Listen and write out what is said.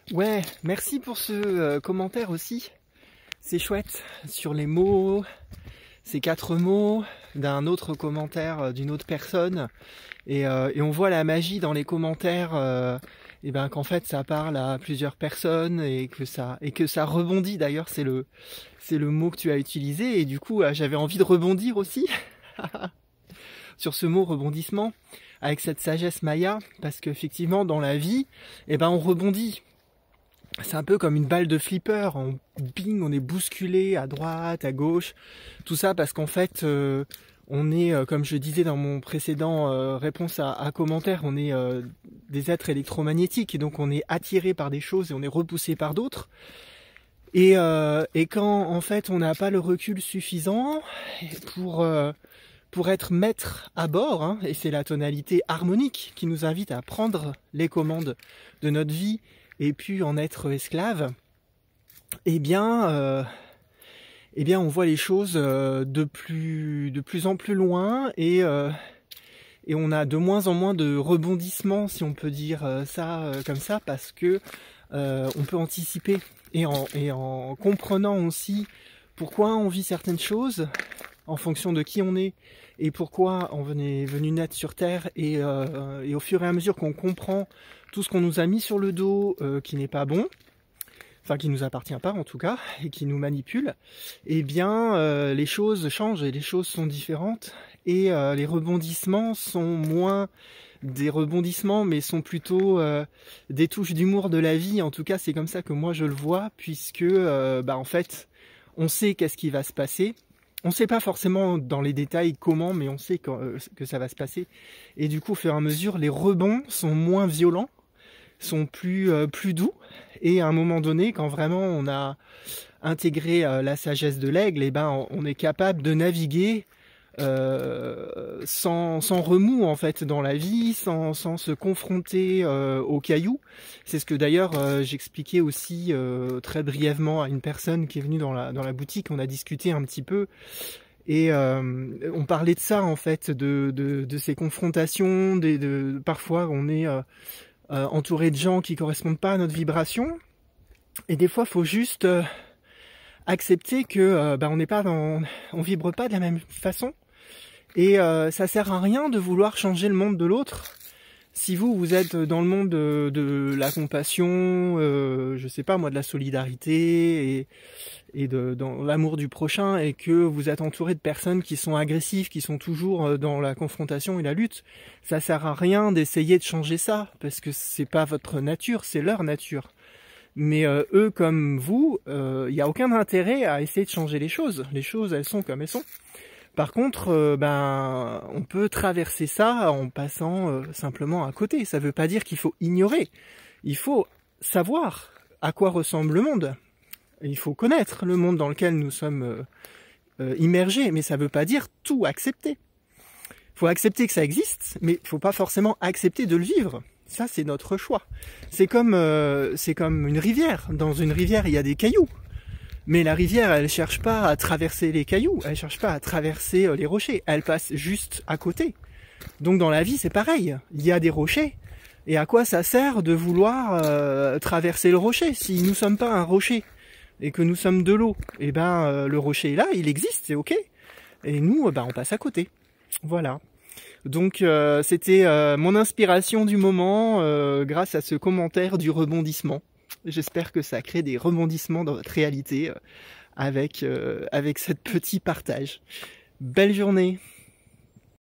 Ouais, merci pour ce commentaire aussi. C'est chouette sur les mots, ces 4 mots d'un autre commentaire d'une autre personne. Et on voit la magie dans les commentaires, et ben qu'en fait ça parle à plusieurs personnes et que ça rebondit. D'ailleurs, c'est le mot que tu as utilisé et du coup j'avais envie de rebondir aussi sur ce mot rebondissement avec cette sagesse maya, parce qu'effectivement dans la vie, et ben on rebondit. C'est un peu comme une balle de flipper, on est bousculé à droite, à gauche, tout ça parce qu'en fait on est, comme je disais dans mon précédent réponse à commentaire, on est des êtres électromagnétiques et donc on est attiré par des choses et on est repoussé par d'autres. Et quand en fait on n'a pas le recul suffisant pour être maître à bord, hein, et c'est la tonalité harmonique qui nous invite à prendre les commandes de notre vie et puis en être esclave, eh bien on voit les choses de plus en plus loin et on a de moins en moins de rebondissements, si on peut dire ça comme ça, parce que on peut anticiper et en comprenant aussi pourquoi on vit certaines choses en fonction de qui on est et pourquoi on est venu naître sur Terre et au fur et à mesure qu'on comprend tout ce qu'on nous a mis sur le dos qui n'est pas bon, enfin qui nous appartient pas en tout cas, et qui nous manipule, eh bien les choses changent et les choses sont différentes et les rebondissements sont moins des rebondissements mais sont plutôt des touches d'humour de la vie. En tout cas c'est comme ça que moi je le vois, puisque en fait on sait qu'est-ce qui va se passer. On ne sait pas forcément dans les détails comment, mais on sait que ça va se passer. Et du coup, au fur et à mesure, les rebonds sont moins violents, sont plus doux. Et à un moment donné, quand vraiment on a intégré la sagesse de l'aigle, eh ben, on est capable de naviguer sans remous en fait dans la vie, sans se confronter aux cailloux. C'est ce que d'ailleurs j'expliquais aussi très brièvement à une personne qui est venue dans la boutique. On a discuté un petit peu et on parlait de ça en fait, de ces confrontations, parfois on est entouré de gens qui correspondent pas à notre vibration, et des fois faut juste accepter que on vibre pas de la même façon. Et ça sert à rien de vouloir changer le monde de l'autre. Si vous êtes dans le monde de la compassion, je sais pas moi, de la solidarité et dans l'amour du prochain, et que vous êtes entouré de personnes qui sont agressives, qui sont toujours dans la confrontation et la lutte, ça sert à rien d'essayer de changer ça, parce que c'est pas votre nature, c'est leur nature. Mais eux comme vous, il n'y a aucun intérêt à essayer de changer les choses. Les choses, elles sont comme elles sont. Par contre, on peut traverser ça en passant simplement à côté. Ça ne veut pas dire qu'il faut ignorer. Il faut savoir à quoi ressemble le monde. Il faut connaître le monde dans lequel nous sommes immergés, mais ça ne veut pas dire tout accepter. Il faut accepter que ça existe, mais il ne faut pas forcément accepter de le vivre. Ça, c'est notre choix. C'est comme une rivière. Dans une rivière, il y a des cailloux. Mais la rivière, elle cherche pas à traverser les cailloux, elle cherche pas à traverser les rochers, elle passe juste à côté. Donc dans la vie, c'est pareil. Il y a des rochers. Et à quoi ça sert de vouloir traverser le rocher si nous sommes pas un rocher et que nous sommes de l'eau? Eh ben, le rocher est là, il existe, c'est ok. Et nous, on passe à côté. Voilà. Donc c'était mon inspiration du moment grâce à ce commentaire du rebondissement. J'espère que ça crée des rebondissements dans votre réalité avec ce petit partage. Belle journée!